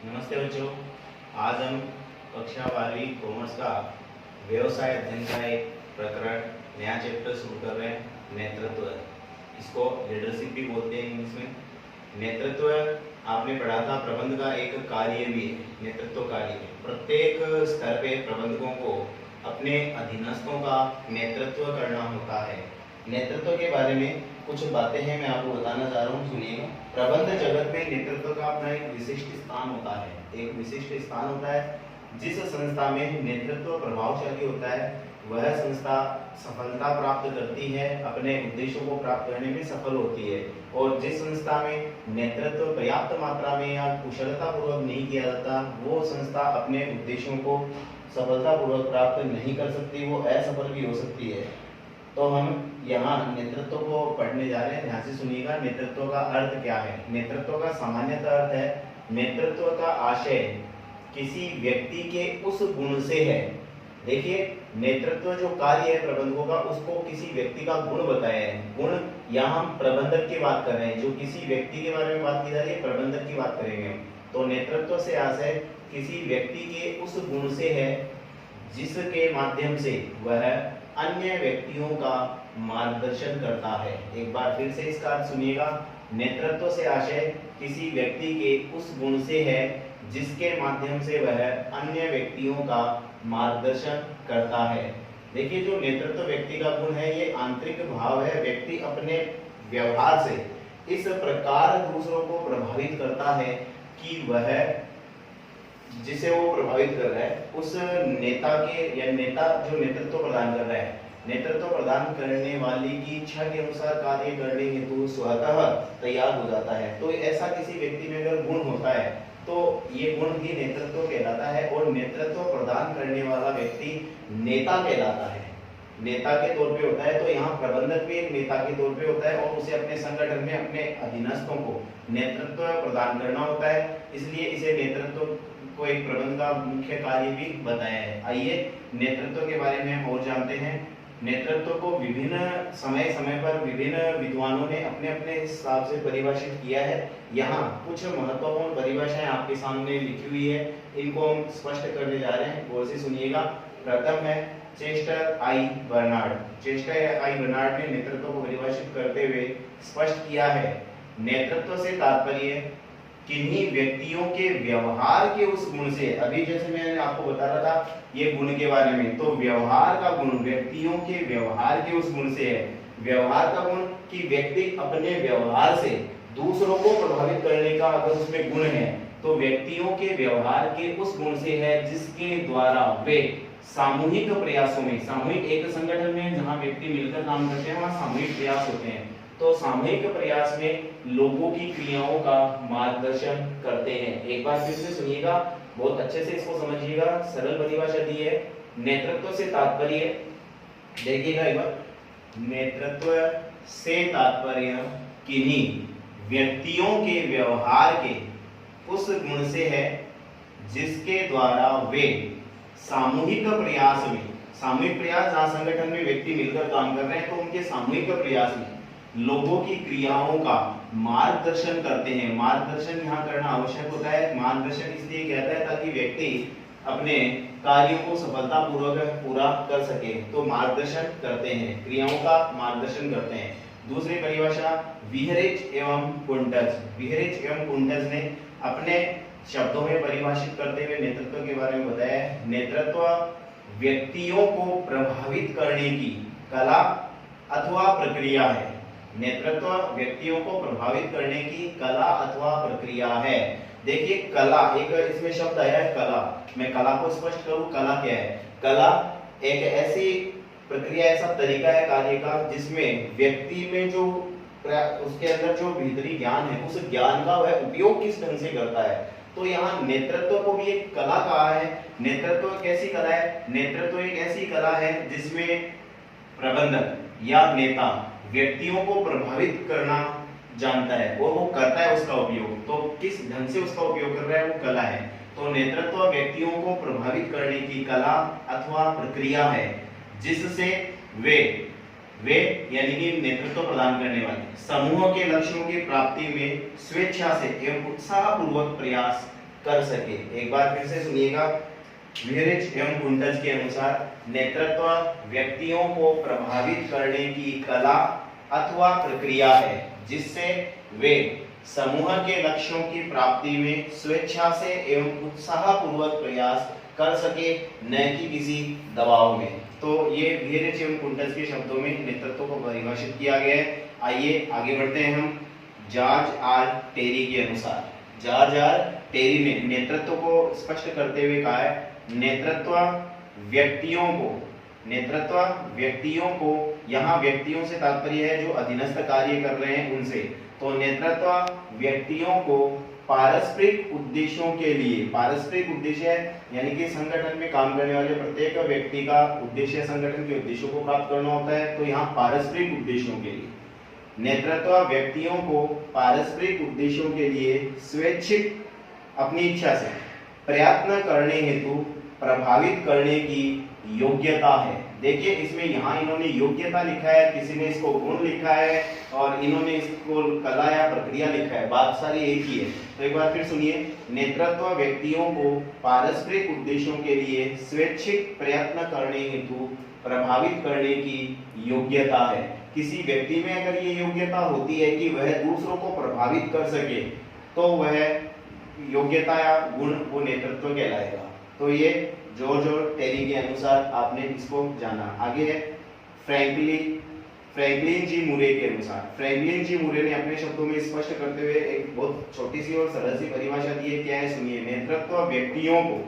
नमस्ते बच्चों। आज हम कक्षा 12वीं कॉमर्स का व्यवसाय अध्ययन का एक प्रकरण नया चैप्टर शुरू कर रहे हैं, नेतृत्व। इसको लीडरशिप भी बोलते हैं इंग्लिश में। नेतृत्व आपने पढ़ा था, प्रबंध का एक कार्य भी है, नेतृत्व कार्य। प्रत्येक स्तर पे प्रबंधकों को अपने अधीनस्थों का नेतृत्व करना होता है। नेतृत्व के बारे में कुछ बातें हैं, मैं आपको बताना चाह रहा हूँ, सुनिएगा। प्रबंध जगत में नेतृत्व का अपना एक विशिष्ट स्थान होता है। एक विशिष्ट स्थान होता है। जिस संस्था में नेतृत्व प्रभावशाली होता है वह संस्था सफलता प्राप्त करती है, अपने उद्देश्यों को प्राप्त करने में सफल होती है। और जिस संस्था में नेतृत्व पर्याप्त मात्रा में या कुशलता पूर्वक नहीं किया जाता, वो संस्था अपने उद्देश्यों को सफलता पूर्वक प्राप्त नहीं कर सकती, वो असफल भी हो सकती है। तो हम यहाँ नेतृत्व को पढ़ने जा रहे हैं, ध्यान से सुनिएगा। नेतृत्व का अर्थ क्या है? नेतृत्व का सामान्यतः अर्थ है, नेतृत्व का आशय किसी व्यक्ति के उस गुण से है। देखिए, नेतृत्व जो कार्य है प्रबंधकों का, उसको किसी व्यक्ति का गुण बताया है। गुण, यहाँ हम प्रबंधक की बात कर रहे हैं, जो किसी व्यक्ति के बारे में बात की जा रही है, प्रबंधक की बात करेंगे। तो नेतृत्व से आशय किसी व्यक्ति के उस गुण से है जिसके माध्यम से वह अन्य व्यक्तियों का मार्गदर्शन करता है। एक बार फिर से इसका अर्थ सुनिएगा। नेतृत्व से आशय किसी व्यक्ति के उस गुण से है जिसके माध्यम से वह अन्य व्यक्तियों का मार्गदर्शन करता है। देखिए, जो नेतृत्व व्यक्ति का गुण है, ये आंतरिक भाव है। व्यक्ति अपने व्यवहार से इस प्रकार दूसरों को प्रभावित करता है कि वह जिसे वो प्रभावित कर रहा है उस नेता के, या नेता जो नेतृत्व प्रदान कर रहा है, नेतृत्व प्रदान करने वाले की इच्छा के अनुसार कार्य करने हेतु स्वतः तैयार हो जाता है। तो ऐसा किसी व्यक्ति में अगर गुण होता है तो ये गुण ही नेतृत्व कहलाता है। और नेतृत्व प्रदान करने वाला व्यक्ति नेता कहलाता है, नेता के तौर पे होता है। तो यहाँ प्रबंधक भी एक नेता के तौर पे होता है और उसे अपने संगठन में अपने अधीनस्थों को नेतृत्व प्रदान करना होता है। इसलिए इसे नेतृत्व को एक प्रबंध का मुख्य कार्य भी बताया है। आइए नेतृत्व के बारे में हम और जानते हैं। नेतृत्व को विभिन्न समय पर विभिन्न विद्वानों ने अपने अपने हिसाब से परिभाषित किया है। यहाँ कुछ महत्वपूर्ण परिभाषाएं आपके सामने लिखी हुई है, इनको हम स्पष्ट करने जा रहे हैं, गौर से सुनिएगा। प्रथम है चेस्टर आई बर्नार्ड। चेस्टर आई बर्नार्ड ने नेतृत्व को परिभाषित करते हुए स्पष्ट किया है, नेतृत्व से तात्पर्य किन्हीं व्यक्तियों के व्यवहार के उस गुण से। अभी जैसे मैंने आपको बता रहा था ये गुण के बारे में, तो व्यवहार का गुण व्यक्तियों के व्यवहार के उस गुण से है। व्यवहार का गुण कि व्यक्ति अपने व्यवहार से दूसरों को प्रभावित करने का अगर उसमें गुण है तो व्यक्तियों के व्यवहार के उस गुण से है जिसके द्वारा वे सामूहिक प्रयासों में, सामूहिक एक संगठन में जहां व्यक्ति मिलकर काम करते हैं वहां सामूहिक प्रयास होते हैं, तो सामूहिक प्रयास में लोगों की क्रियाओं का मार्गदर्शन करते हैं। एक बार फिर से सुनिएगा, बहुत अच्छे से इसको समझिएगा। सरल परिभाषा दी है, नेतृत्व से तात्पर्य, देखिएगा एक बार, नेतृत्व से तात्पर्य किन्हीं व्यक्तियों के व्यवहार के उस गुण से है जिसके द्वारा वे सामूहिक प्रयास में, सामूहिक प्रयास जहां संगठन में व्यक्ति मिलकर काम कर रहे हैं तो उनके सामूहिक प्रयास में लोगों की क्रियाओं का मार्गदर्शन करते हैं। मार्गदर्शन यहाँ करना आवश्यक होता है। मार्गदर्शन इसलिए कहता है ताकि व्यक्ति अपने कार्यों को सफलतापूर्वक पूरा कर सके, तो मार्गदर्शन करते हैं, क्रियाओं का मार्गदर्शन करते हैं। दूसरी परिभाषा विहरिच एवं कुंटज। विहरिच एवं कुंटज ने अपने शब्दों में परिभाषित करते हुए नेतृत्व के बारे में बताया है, नेतृत्व व्यक्तियों को प्रभावित करने की कला अथवा प्रक्रिया है। नेतृत्व व्यक्तियों को प्रभावित करने की कला अथवा प्रक्रिया है। देखिए, कला, एक इसमें शब्द आया है कला। मैं कला को स्पष्ट करूं, कला क्या है? कला एक ऐसी प्रक्रिया, ऐसा तरीका है कार्य का जिसमें व्यक्ति में जो उसके अंदर जो भीतरी ज्ञान है उस ज्ञान का वह उपयोग किस ढंग से करता है। तो यहाँ नेतृत्व को भी एक कला कहा है। नेतृत्व कैसी कला है? नेतृत्व एक ऐसी कला है जिसमें प्रबंधक या नेता व्यक्तियों को प्रभावित करना जानता है और वो करता है उसका उपयोग। तो किस ढंग से उसका उपयोग कर रहा है, वो कला है। तो नेतृत्व व्यक्तियों को प्रभावित करने की कला अथवा प्रक्रिया है जिससे वे यानी कि नेतृत्व प्रदान करने वाले समूह के लक्ष्यों की प्राप्ति में स्वेच्छा से एवं उत्साहपूर्वक प्रयास कर सके। एक बार फिर से सुनिएगा, विहरिच एवं कुंटज के अनुसार नेतृत्व व्यक्तियों को प्रभावित करने की कला अथवा प्रक्रिया है जिससे वे समूह के लक्ष्यों की प्राप्ति में स्वेच्छा से एवं उत्साहपूर्वक प्रयास कर सके, न कि किसी दबाव में। तो ये विहरिच एवं कुंटज के शब्दों में नेतृत्व को परिभाषित किया गया है। आइए आगे बढ़ते हैं हम। जॉर्ज आर टेरी के अनुसार, जॉर्ज आर टेरी ने नेतृत्व को स्पष्ट करते हुए कहा है, नेतृत्व व्यक्तियों को, यहाँ व्यक्तियों से तात्पर्य है जो अधीनस्थ कार्य कर रहे हैं उनसे, तो नेतृत्व व्यक्तियों को पारस्परिक उद्देश्यों के लिए, पारस्परिक उद्देश्य यानी कि संगठन में काम करने वाले प्रत्येक व्यक्ति का उद्देश्य संगठन के उद्देश्यों को प्राप्त करना होता है, तो यहाँ पारस्परिक उद्देश्यों के लिए नेतृत्व व्यक्तियों को पारस्परिक उद्देश्यों के लिए स्वैच्छिक अपनी इच्छा से प्रयत्न करने हेतु प्रभावित करने की योग्यता है। देखिए इसमें यहाँ इन्होंने योग्यता लिखा है, किसी ने इसको गुण लिखा है और इन्होंने इसको कला या प्रक्रिया लिखा है, बात सारी एक ही है। तो एक बार फिर सुनिए, नेतृत्व व्यक्तियों को पारस्परिक उद्देश्यों के लिए स्वैच्छिक प्रयत्न करने हेतु प्रभावित करने की योग्यता है। किसी व्यक्ति में अगर ये योग्यता होती है कि वह दूसरों को प्रभावित कर सके, तो वह योग्यता या गुण वो नेतृत्व कहलाएगा। तो ये जॉर्ज टेरी के अनुसार आपने इसको जाना। आगे है फ्रैंकलिन जी मुरे के अनुसार, फ्रैंकलिन जी मुरे ने अपने शब्दों में स्पष्ट करते हुए एक बहुत छोटी सी और सरल सी परिभाषा दी है। क्या है सुनिए, नेतृत्व व्यक्तियों को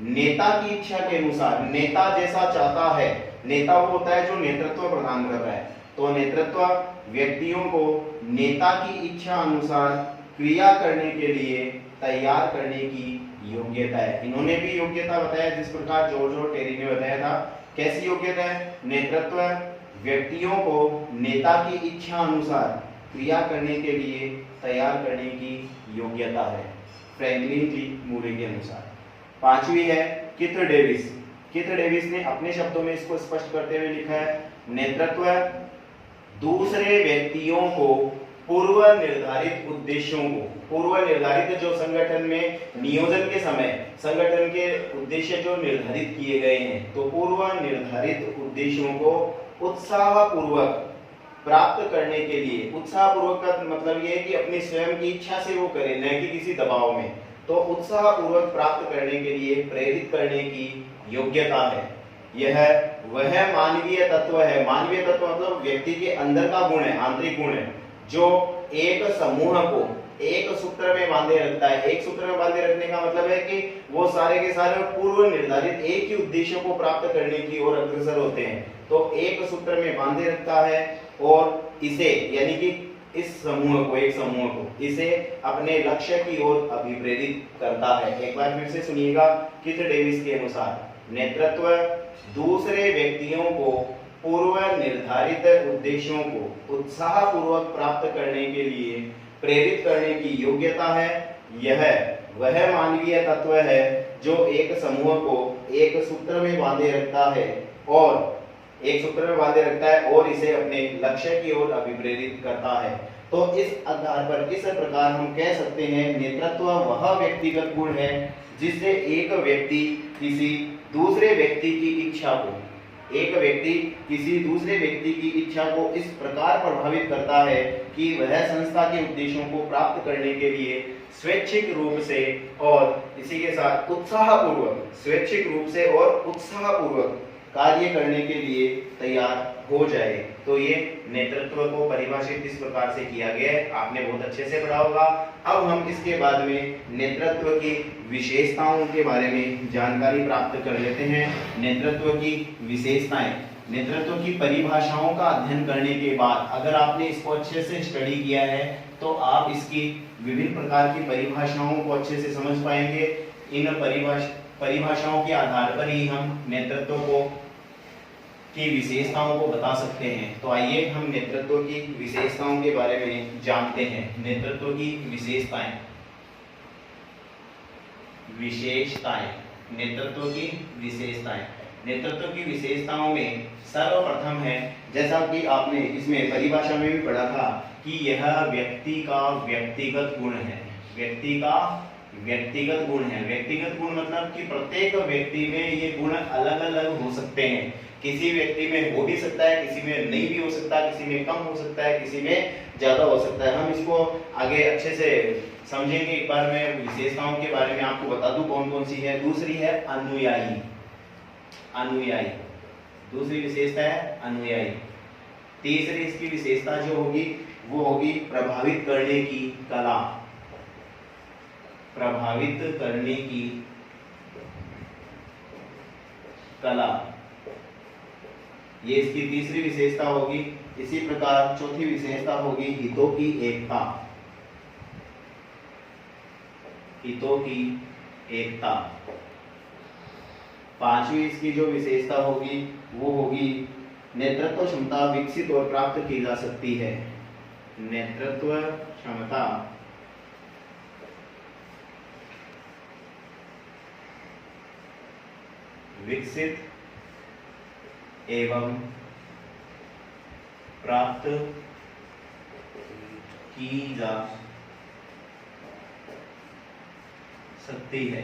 नेता की इच्छा के अनुसार, नेता जैसा चाहता है, नेता वो होता है जो नेतृत्व प्रदान कर रहा है, तो नेतृत्व व्यक्तियों को नेता की इच्छा अनुसार क्रिया करने के लिए तैयार करने की योग्यता है। इन्होंने भी योग्यता बताया जिस प्रकार जॉर्ज टेरी ने बताया था। कैसी योग्यता है? नेतृत्व व्यक्तियों को नेता की इच्छा अनुसार क्रिया करने के लिए तैयार करने की योग्यता है, फ्रैंकलिन जी मुरे के अनुसार। पांचवी है किथ डेविस। किथ डेविस ने अपने शब्दों में इसको स्पष्ट करते हुए लिखा है, नेतृत्व दूसरे व्यक्तियों को पूर्व निर्धारित उद्देश्यों को, पूर्व निर्धारित जो संगठन में नियोजन के समय संगठन के उद्देश्य जो निर्धारित किए गए हैं, तो पूर्व निर्धारित उद्देश्यों को उत्साहपूर्वक प्राप्त करने के लिए, उत्साहपूर्वक का मतलब ये है कि अपनी स्वयं की इच्छा से वो करे, न कि किसी दबाव में, तो उत्साहपूर्वक प्राप्त करने के लिए प्रेरित करने की योग्यता है। यह वह मानवीय तत्व है, मानवीय तत्व मतलब व्यक्ति के अंदर का गुण है, आंतरिक गुण है, जो एक समूह को एक सूत्र में बांधे रखता है। एक सूत्र में बांधे रखने का मतलब है कि वो सारे के सारे पूर्व निर्धारित एक ही उद्देश्य को प्राप्त करने की ओर अग्रसर होते हैं, तो एक सूत्र में बांधे रखता है और इसे यानी कि इस समूह को, एक समूह को इसे अपने लक्ष्य की ओर अभिप्रेरित करता है। एक बार फिर से सुनिएगा, किथ डेविस के अनुसार नेतृत्व दूसरे व्यक्तियों को पूर्व निर्धारित उद्देश्यों को उत्साहपूर्वक प्राप्त करने के लिए प्रेरित करने की योग्यता है। यह वह मानवीय तत्व है जो एक समूह को एक सूत्र में बांधे रखता है और इसे अपने लक्ष्य की ओर अभिप्रेरित करता है। तो इस आधार पर, इस प्रकार हम कह सकते हैं नेतृत्व वह व्यक्तिगत गुण है जिससे एक व्यक्ति किसी दूसरे व्यक्ति की इच्छा को, एक व्यक्ति किसी दूसरे व्यक्ति की इच्छा को इस प्रकार प्रभावित करता है कि वह संस्था के उद्देश्यों को प्राप्त करने के लिए स्वैच्छिक रूप से और इसी के साथ उत्साहपूर्वक, स्वैच्छिक रूप से और उत्साहपूर्वक कार्य करने के लिए तैयार हो जाए। तो ये नेतृत्व को परिभाषित इस प्रकार से किया गया है, आपने बहुत अच्छे से पढ़ा होगा। अब हम इसके बाद में नेतृत्व की विशेषताओं के बारे में जानकारी प्राप्त कर लेते हैं। नेतृत्व की विशेषताएं, नेतृत्व की परिभाषाओं का अध्ययन करने के बाद अगर आपने इसको अच्छे से स्टडी किया है तो आप इसकी विभिन्न प्रकार की परिभाषाओं को अच्छे से समझ पाएंगे। इन परिभाषाओं के आधार पर ही हम नेतृत्व को की विशेषताओं को बता सकते हैं। तो आइए हम नेतृत्व की विशेषताओं के बारे में जानते हैं। नेतृत्व की विशेषताएं, नेतृत्व की विशेषताएं, नेतृत्व की विशेषताओं में सर्वप्रथम है, जैसा कि आपने इसमें परिभाषा में भी पढ़ा था कि यह व्यक्ति का व्यक्तिगत गुण है, व्यक्ति का व्यक्तिगत गुण है। व्यक्तिगत गुण मतलब कि प्रत्येक व्यक्ति में ये गुण अलग अलग हो सकते हैं। किसी व्यक्ति में हो भी सकता है, किसी में नहीं भी हो सकता, किसी में कम हो सकता है, किसी में ज्यादा हो सकता है। हम इसको आगे अच्छे से समझेंगे। एक बार मैं विशेषताओं के बारे में आपको बता दूं कौन कौन सी है। दूसरी है अनुयायी। अनुयायी दूसरी विशेषता है अनुयायी। तीसरी इसकी विशेषता जो होगी वो होगी प्रभावित करने की कला। प्रभावित करने की कला, ये इसकी तीसरी विशेषता होगी। इसी प्रकार चौथी विशेषता होगी हितों की एकता। हितों की एकता। पांचवी इसकी जो विशेषता होगी वो होगी नेतृत्व क्षमता विकसित और प्राप्त की जा सकती है। नेतृत्व क्षमता विकसित एवं प्राप्त की जा सकती है।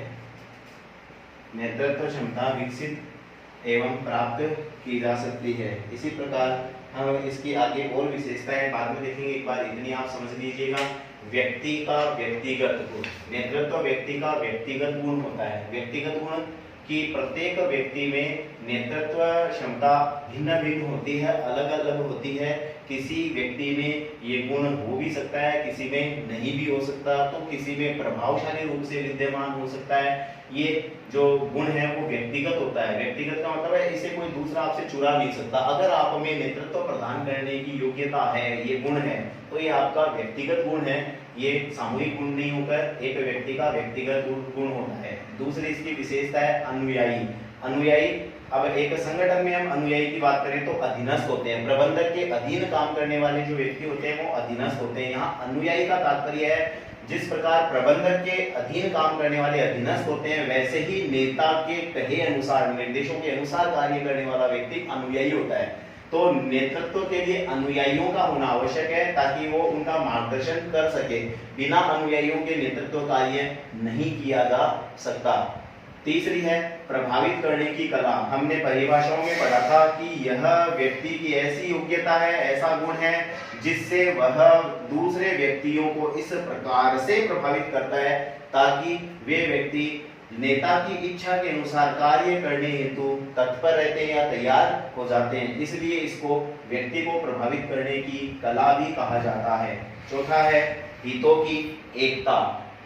नेतृत्व क्षमता विकसित एवं प्राप्त की जा सकती है। इसी प्रकार हम इसकी आगे और विशेषताएं बाद में देखेंगे। एक बार इतनी आप समझ लीजिएगा। व्यक्ति का व्यक्तिगत गुण। नेतृत्व व्यक्ति का व्यक्तिगत गुण होता है। व्यक्तिगत गुण कि प्रत्येक व्यक्ति में नेतृत्व क्षमता भिन्न भिन्न होती है, अलग अलग होती है। किसी व्यक्ति में ये गुण हो भी सकता है, किसी में नहीं भी हो सकता, तो किसी में प्रभावशाली रूप से विद्यमान हो सकता है। ये जो गुण है वो व्यक्तिगत होता है। व्यक्तिगत का मतलब है इसे कोई दूसरा आपसे चुरा नहीं सकता। अगर आप में नेतृत्व प्रदान करने की योग्यता है, ये गुण है, तो ये आपका व्यक्तिगत गुण है। ये सामूहिक गुण नहीं होकर एक व्यक्ति का व्यक्तिगत गुण होता है। दूसरी इसकी विशेषता है अनुयायी। अनुयायी, अब एक संगठन में हम अनुयायी की बात करें तो अधीनस्थ होते हैं। प्रबंधक के अधीन काम करने वाले जो व्यक्ति होते हैं वो अधीनस्थ होते हैं। यहाँ अनुयायी का तात्पर्य है जिस प्रकार प्रबंधक के अधीन काम करने वाले अधीनस्थ होते हैं, वैसे ही नेता के कहे अनुसार, निर्देशों के अनुसार कार्य करने वाला व्यक्ति अनुयायी होता है। तो नेतृत्व के लिए अनुयायियों का होना आवश्यक है ताकि वो उनका मार्गदर्शन कर सके। बिना अनुयायियों के नेतृत्व कार्य नहीं किया जा सकता। तीसरी है प्रभावित करने की कला। हमने परिभाषाओं में पढ़ा था कि यह व्यक्ति की ऐसी योग्यता है, ऐसा गुण है जिससे वह दूसरे व्यक्तियों को इस प्रकार से प्रभावित करता है ताकि वे व्यक्ति नेता की इच्छा के अनुसार कार्य करने हेतु तत्पर रहते हैं या तैयार हो जाते हैं। इसलिए इसको व्यक्ति को प्रभावित करने की कला भी कहा जाता है। चौथा है हितों की एकता।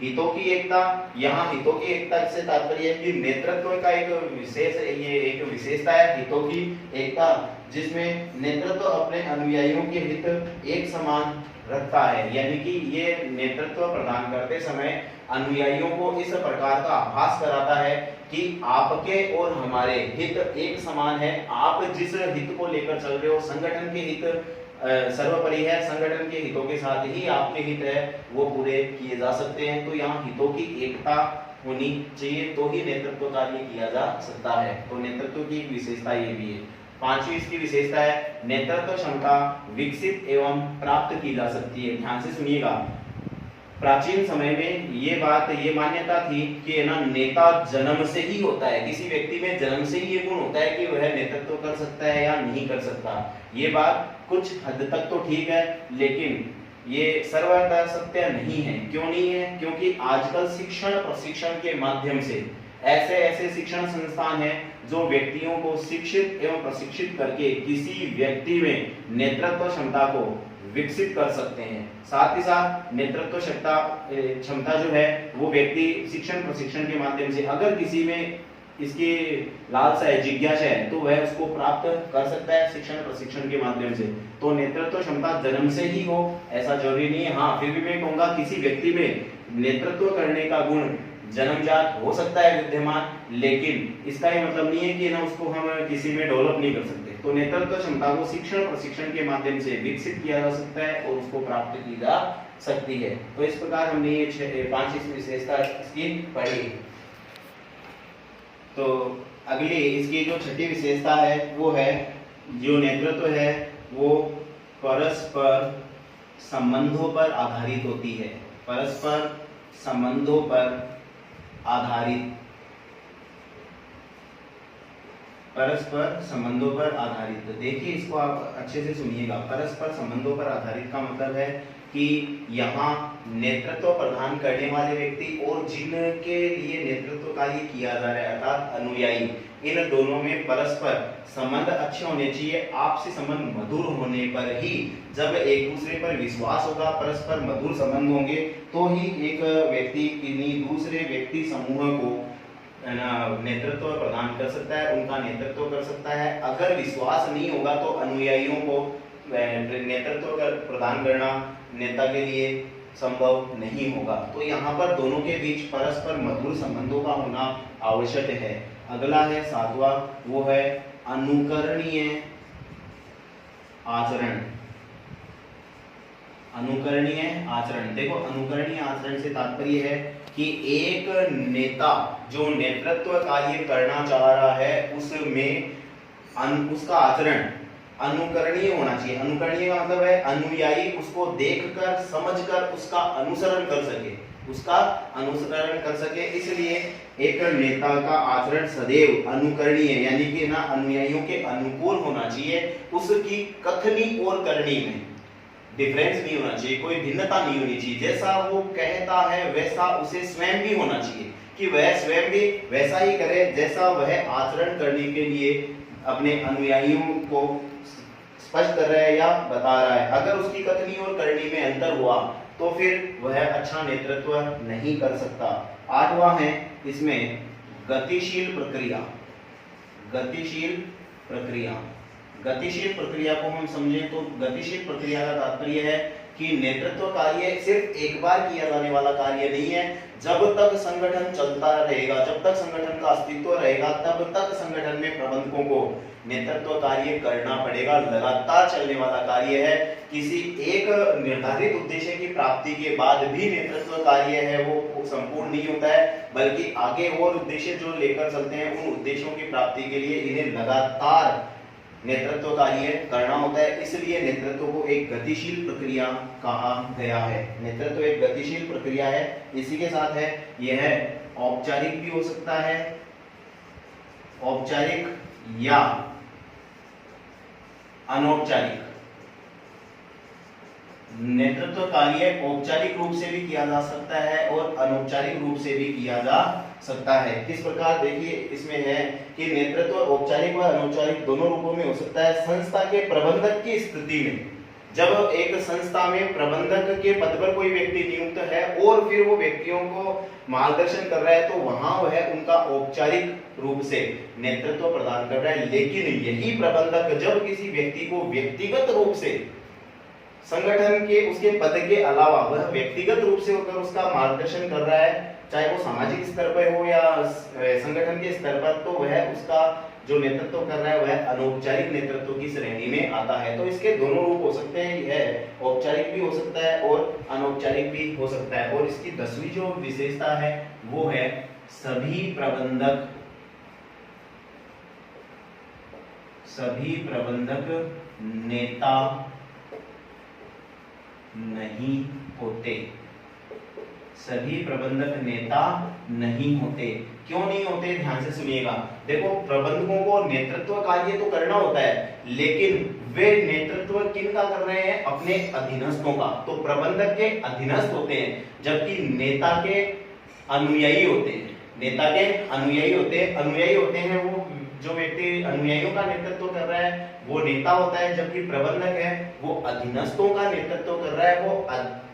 हितों की एकता, यहाँ हितों की एकता से तात्पर्य है कि नेतृत्व का एक विशेष, ये एक विशेषता है हितों की एकता, जिसमें नेतृत्व अपने अनुयायियों के हित एक समान रखता है। यानी कि ये नेतृत्व प्रदान करते समय अनुयायियों को इस प्रकार का आभास कराता है कि आपके और हमारे हित एक समान है। आप जिस हित को लेकर चल रहे हो, संगठन के हित सर्वोपरि है, संगठन के हितों के साथ ही आपके हित है वो पूरे किए जा सकते हैं। तो यहाँ हितों की एकता होनी चाहिए तो ही नेतृत्व कार्य किया जा सकता है। तो नेतृत्व की एक विशेषता ये भी है। पांचवी इसकी विशेषता है नेतृत्व क्षमता विकसित एवं प्राप्त की जा सकती है। ध्यान से सुनिएगा। प्राचीन समय में ये मान्यता थी कि ना नेता जन्म से ही होता है। किसी व्यक्ति में जन्म से ही ये गुण होता है कि वह नेतृत्व कर सकता है या नहीं कर सकता। ये बात कुछ हद तक तो ठीक है, लेकिन ये सर्वथा सत्य नहीं है। क्यों नहीं है? क्योंकि आजकल शिक्षण प्रशिक्षण के माध्यम से ऐसे शिक्षण संस्थान हैं जो व्यक्तियों को शिक्षित एवं प्रशिक्षित करके किसी व्यक्ति में नेतृत्व क्षमता को विकसित कर सकते हैं। साथ ही साथ नेतृत्व क्षमता जो है वो व्यक्ति शिक्षण प्रशिक्षण के माध्यम से, अगर किसी में इसकी लालसा है, जिज्ञासा है, तो वह उसको प्राप्त कर सकता है शिक्षण प्रशिक्षण के माध्यम से। तो नेतृत्व क्षमता जन्म से ही हो ऐसा जरूरी नहीं है। हाँ, फिर भी मैं कहूंगा किसी व्यक्ति में नेतृत्व करने का गुण जन्मजात हो सकता है विद्यमान, लेकिन इसका ये मतलब नहीं है कि ना उसको हम किसी में डेवलप नहीं कर सकते। तो नेतृत्व क्षमता को शिक्षण प्रशिक्षण के माध्यम से विकसित किया जा सकता है और उसको प्राप्त की जा सकती है। तो इस प्रकार हमने ये 5 विशेषता इसकी पढ़ी। तो अगली इसकी जो छठी विशेषता है वो है, जो नेतृत्व है वो परस्पर संबंधों पर आधारित होती है। परस्पर संबंधों पर आधारित, परस्पर संबंधों पर आधारित। देखिए इसको आप अच्छे से सुनिएगा। परस्पर संबंधों पर आधारित का मतलब है कि यहाँ नेतृत्व प्रदान करने वाले व्यक्ति और जिनके लिए नेतृत्व कार्य किया जा रहा है अर्थात अनुयायी, इन दोनों में परस्पर संबंध अच्छे होने चाहिए। आपसी संबंध मधुर होने पर ही, जब एक दूसरे पर विश्वास होगा, परस्पर मधुर संबंध होंगे, तो ही एक व्यक्ति किन्हीं दूसरे व्यक्ति समूह को नेतृत्व प्रदान कर सकता है, उनका नेतृत्व कर सकता है। अगर विश्वास नहीं होगा तो अनुयायियों को नेतृत्व प्रदान करना नेता के लिए संभव नहीं होगा। तो यहाँ पर दोनों के बीच परस्पर मधुर संबंधों का होना आवश्यक है। अगला है 7वां, वो है अनुकरणीय आचरण। अनुकरणीय आचरण, देखो अनुकरणीय आचरण से तात्पर्य है कि एक नेता जो नेतृत्व कार्य करना चाह रहा है उसमें उसका आचरण अनुकरणीय होना चाहिए। अनुकरणीय का मतलब है अनुयायी उसको देखकर समझकर उसका अनुसरण कर सके, उसका अनुसरण कर सके। इसलिए एक नेता का आचरण सदैव अनुकरणीय यानी कि ना अनुयायियों के अनुकूल होना चाहिए। उसकी कथनी और करनी में डिफरेंस नहीं होना चाहिए, कोई भिन्नता नहीं होनी चाहिए। जैसा वो कहता है वैसा उसे स्वयं भी होना चाहिए, कि वह स्वयं भी वैसा ही करे जैसा वह आचरण करने के लिए अपने अनुयायियों को स्पष्ट कर रहा है या बता रहा है। अगर उसकी कथनी और करनी में अंतर हुआ तो फिर वह अच्छा नेतृत्व नहीं कर सकता। 8वां है इसमें गतिशील प्रक्रिया। गतिशील प्रक्रिया, गतिशील प्रक्रिया को हम समझें तो गतिशील प्रक्रिया का तात्पर्य है कि नेतृत्व कार्य सिर्फ एक बार किया जाने वाला कार्य नहीं है। जब तक संगठन चलता रहेगा, जब तक संगठन का अस्तित्व रहेगा, तब तक संगठन में प्रबंधकों को नेतृत्व कार्य करना पड़ेगा। लगातार चलने वाला कार्य है। किसी एक निर्धारित उद्देश्य की प्राप्ति के बाद भी नेतृत्व कार्य है वो संपूर्ण नहीं होता है, बल्कि आगे और उद्देश्य जो लेकर चलते हैं उन उद्देश्यों की प्राप्ति के लिए इन्हें लगातार नेतृत्व कार्य करना होता है। इसलिए नेतृत्व को एक गतिशील प्रक्रिया कहा गया है। नेतृत्व एक गतिशील प्रक्रिया है। इसी के साथ है यह औपचारिक भी हो सकता है, औपचारिक या अनौपचारिक। नेतृत्व कार्य औपचारिक रूप से भी किया जा सकता है और अनौपचारिक रूप से भी किया जा सकता है। किस प्रकार, देखिए इसमें है कि नेतृत्व औपचारिक व अनौपचारिक दोनों रूपों में हो सकता है। संस्था के प्रबंधक की स्थिति में, जब एक संस्था में प्रबंधक के पद पर कोई व्यक्ति नियुक्त है और फिर वो व्यक्तियों को मार्गदर्शन कर रहा है, तो वहां वह उनका औपचारिक रूप से नेतृत्व प्रदान कर रहा है। लेकिन यही प्रबंधक जब किसी व्यक्ति को व्यक्तिगत रूप से संगठन के उसके पद के अलावा वह व्यक्तिगत रूप से होकर उसका मार्गदर्शन कर रहा है, चाहे वो सामाजिक स्तर पर हो या संगठन के स्तर पर, तो वह उसका जो नेतृत्व कर रहा है वह अनौपचारिक नेतृत्व की श्रेणी में आता है। तो इसके दोनों रूप हो सकते हैं, यह औपचारिक भी हो सकता है और अनौपचारिक भी हो सकता है। और इसकी 10वीं जो विशेषता है वो है सभी प्रबंधक नेता नहीं होते। सभी प्रबंधक नेता नहीं होते। क्यों नहीं होते, ध्यान से सुनिएगा। देखो प्रबंधकों को नेतृत्व कार्य तो करना होता है, लेकिन वे नेतृत्व किनका कर रहे हैं, अपने अधीनस्थों का। तो प्रबंधक के अधीनस्थ होते हैं, जबकि नेता के अनुयायी होते हैं। नेता के अनुयायी होते हैं वो जो व्यक्ति अनुयायियों का नेतृत्व कर रहा है वो नेता होता है, जबकि प्रबंधक है वो अधीनस्थों का नेतृत्व कर रहा है। वो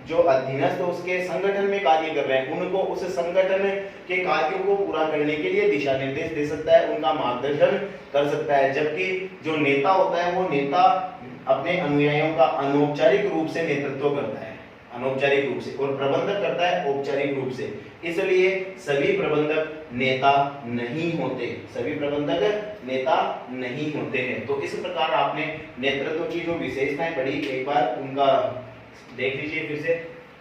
जो अधीनस्थ उसके संगठन में कार्य कर रहे हैं उनको उस संगठन के कार्यों को पूरा करने के लिए दिशा निर्देश दे सकता है, उनका मार्गदर्शन कर सकता है। जबकि जो नेता होता है वो नेता अपने अनुयायियों का अनौपचारिक रूप से नेतृत्व करता है, अनौपचारिक रूप से, और प्रबंधक करता है औपचारिक रूप से। इसलिए सभी प्रबंधक नेता नहीं होते, सभी प्रबंधक नेता नहीं होते हैं। तो इस प्रकार आपने नेतृत्व की जो विशेषताएं पढ़ी, एक बार उनका देख लीजिए फिर से।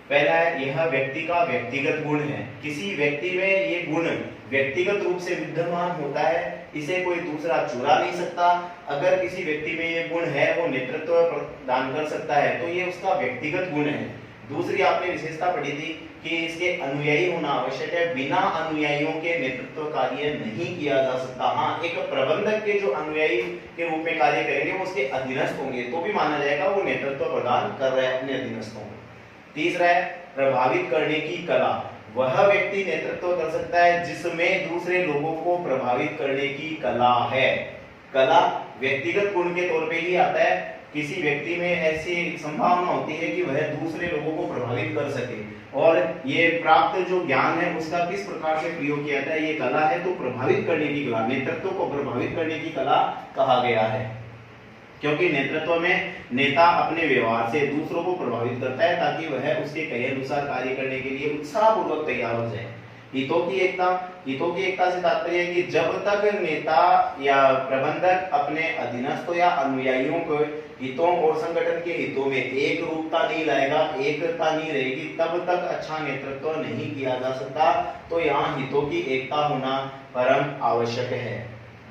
पहला है यह व्यक्ति का व्यक्तिगत गुण है। किसी व्यक्ति में ये गुण व्यक्तिगत रूप से विद्यमान होता है, इसे कोई दूसरा चुरा नहीं सकता। अगर किसी व्यक्ति में ये गुण है वो नेतृत्व प्रदान कर सकता है तो ये उसका व्यक्तिगत गुण है। दूसरी आपने विशेषता पढ़ी थी कि इसके अनुयायी होना आवश्यक है, बिना अनुयायियों के नेतृत्व कार्य नहीं किया जा सकता। हाँ, एक प्रबंधक के जो अनुयायी के रूप में कार्य करेंगे वो उसके अधीनस्थ होंगे तो भी माना जाएगा वो नेतृत्व प्रदान कर रहा है अपने अधीनस्थों को। तीसरा है प्रभावित करने की कला। वह व्यक्ति नेतृत्व कर सकता है जिसमें दूसरे लोगों को प्रभावित करने की कला है। कला व्यक्तिगत गुण के तौर पे ही आता है, किसी व्यक्ति में ऐसी संभावना होती है कि वह दूसरे लोगों को प्रभावित कर सके, और ये प्राप्त जो ज्ञान है उसका किस प्रकार से प्रयोग किया जाता है, ये कला है। तो प्रभावित करने की कला, नेतृत्व को प्रभावित करने की कला कहा गया है, क्योंकि नेतृत्व में नेता अपने व्यवहार से दूसरों को प्रभावित करता है ताकि वह उसके कहे अनुसार कार्य करने के लिए उत्साहपूर्वक तैयार हो जाए। हितों की एकता से तात्पर्य है कि जब तक नेता या प्रबंधक अपने अधीनस्थों या अनुयायियों को हितों और संगठन के हितों में एक रूपता नहीं लाएगा, एकता नहीं रहेगी, तब तक अच्छा नेतृत्व नहीं किया जा सकता। तो यहाँ हितों की एकता होना परम आवश्यक है।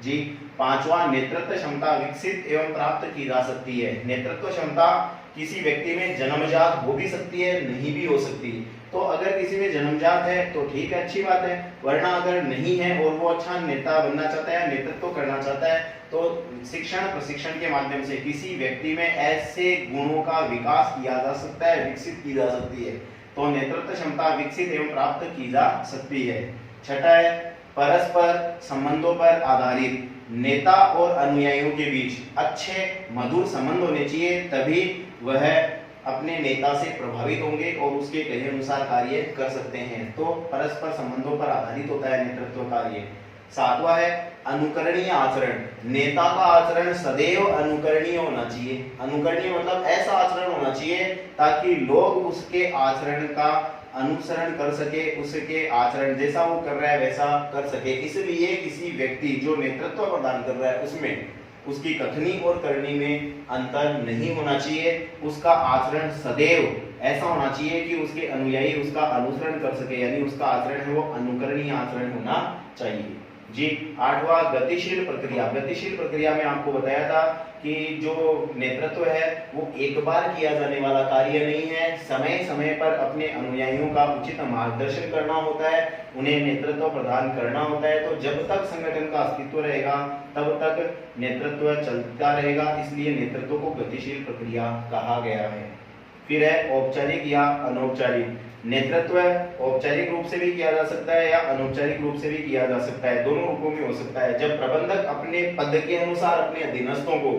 जी, पांचवा, नेतृत्व क्षमता विकसित एवं प्राप्त की जा सकती है। नेतृत्व क्षमता किसी व्यक्ति में जन्मजात हो भी सकती है, नहीं भी हो सकती। तो अगर किसी में जन्मजात है तो ठीक है, अच्छी बात है, वरना अगर नहीं है और वो अच्छा नेता बनना चाहता है, नेतृत्व करना चाहता है, तो शिक्षण प्रशिक्षण के माध्यम से किसी व्यक्ति में ऐसे गुणों का विकास किया जा सकता है, विकसित की जा सकती है। तो नेतृत्व क्षमता विकसित एवं प्राप्त की जा सकती है। छठा है परस्पर संबंधों पर आधारित। नेता और अनुयायियों के बीच अच्छे मधुर संबंध होने चाहिए, तभी वह अपने नेता से प्रभावित होंगे और उसके कहे अनुसार कार्य कर सकते हैं। तो परस्पर संबंधों पर आधारित होता है नेतृत्व कार्य। सातवां है अनुकरणीय आचरण। नेता का आचरण सदैव अनुकरणीय होना चाहिए। अनुकरणीय मतलब ऐसा आचरण होना चाहिए ताकि लोग उसके आचरण का अनुसरण कर सके, उसके आचरण जैसा वो कर रहा है वैसा कर सके। इसलिए किसी व्यक्ति जो नेतृत्व प्रदान कर रहा है उसमें उसकी कथनी और करनी में अंतर नहीं होना चाहिए। उसका आचरण सदैव ऐसा होना चाहिए कि उसके अनुयायी उसका अनुसरण कर सके, यानी उसका आचरण है वो अनुकरणीय आचरण होना चाहिए। जी, आठवां गतिशील प्रक्रिया। गतिशील प्रक्रिया में आपको बताया था कि जो नेतृत्व है वो एक बार किया जाने वाला कार्य नहीं है, समय समय पर अपने अनुयायियों का उचित मार्गदर्शन करना होता है, उन्हें नेतृत्व प्रदान करना होता है। तो जब तक संगठन का अस्तित्व रहेगा तब तक नेतृत्व चलता रहेगा, इसलिए नेतृत्व को गतिशील प्रक्रिया कहा गया है। फिर है औपचारिक या अनौपचारिक। नेतृत्व औपचारिक रूप से भी किया जा सकता है या अनौपचारिक रूप से भी किया जा सकता है, दोनों रूपों में हो सकता है। जब प्रबंधक अपने पद के अनुसार अपने अधीनस्थों को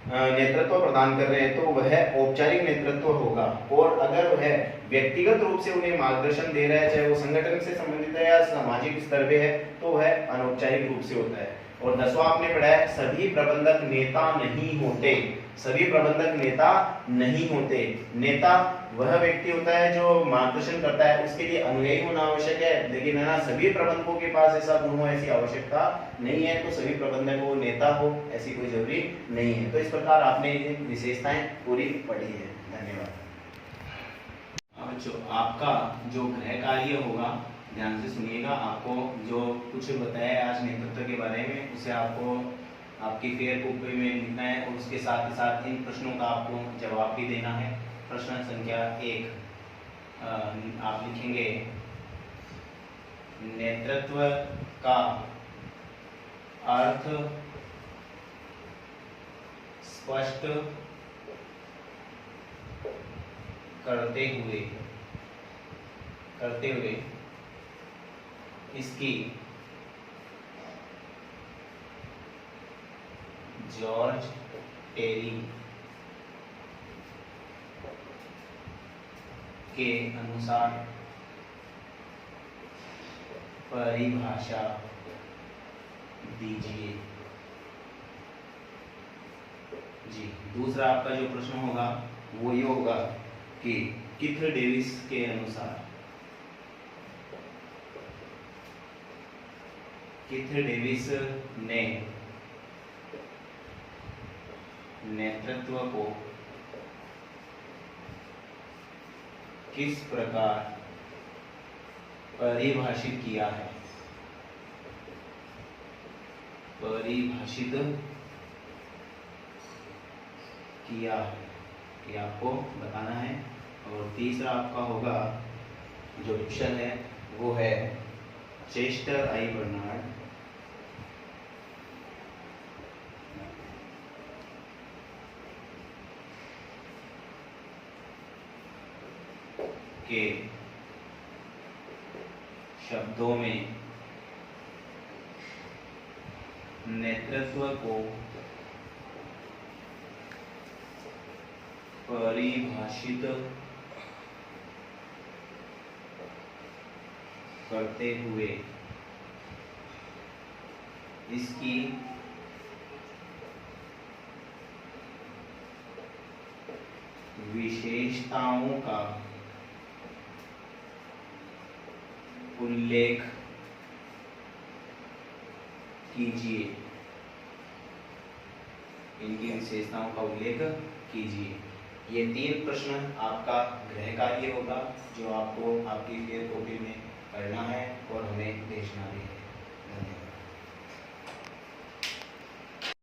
नेतृत्व प्रदान कर रहे हैं तो वह औपचारिक नेतृत्व होगा, और अगर वह व्यक्तिगत रूप से उन्हें मार्गदर्शन दे रहा है, चाहे वो संगठन से संबंधित है या सामाजिक स्तर पे है, तो वह अनौपचारिक रूप से होता है। और 10वां आपने पढ़ा है सभी प्रबंधक नेता नहीं होते। सभी प्रबंधक नेता नहीं होते। नेता वह व्यक्ति होता है जो मार्गदर्शन करता है, उसके लिए अनुयायी होना आवश्यक है, लेकिन है ना सभी प्रबंधकों के पास ऐसा गुण हो, ऐसी आवश्यकता नहीं है। तो सभी प्रबंधक हो नेता हो ऐसी कोई जरूरी नहीं है। तो इस प्रकार आपने विशेषताएं पूरी पढ़ी है। धन्यवाद। अब जो आपका जो गृह कार्य होगा, ध्यान से सुनिएगा। आपको जो कुछ बताया आज नेतृत्व के बारे में उसे आपको आपकी फेयर कॉपी में लिखना है, और उसके साथ ही साथ इन प्रश्नों का आपको जवाब भी देना है। प्रश्न संख्या 1 आप लिखेंगे नेतृत्व का अर्थ स्पष्ट करते हुए इसकी जॉर्ज टेरी के अनुसार परिभाषा दीजिए। जी, दूसरा आपका जो प्रश्न होगा वो ये होगा कि कीथ डेविस के अनुसार कीथ डेविस ने नेतृत्व को किस प्रकार परिभाषित किया है। परिभाषित किया है, ये आपको बताना है। और तीसरा आपका होगा जो डिक्शन है वो है चेस्टर आई बर्नार्ड के शब्दों में नेतृत्व को परिभाषित करते हुए इसकी विशेषताओं का उल्लेख कीजिए। इनकी विशेषताओं का उल्लेख कीजिए। ये 3 प्रश्न आपका गृह कार्य होगा जो आपको आपकी फेयर कॉपी में करना है और हमें भेजना है।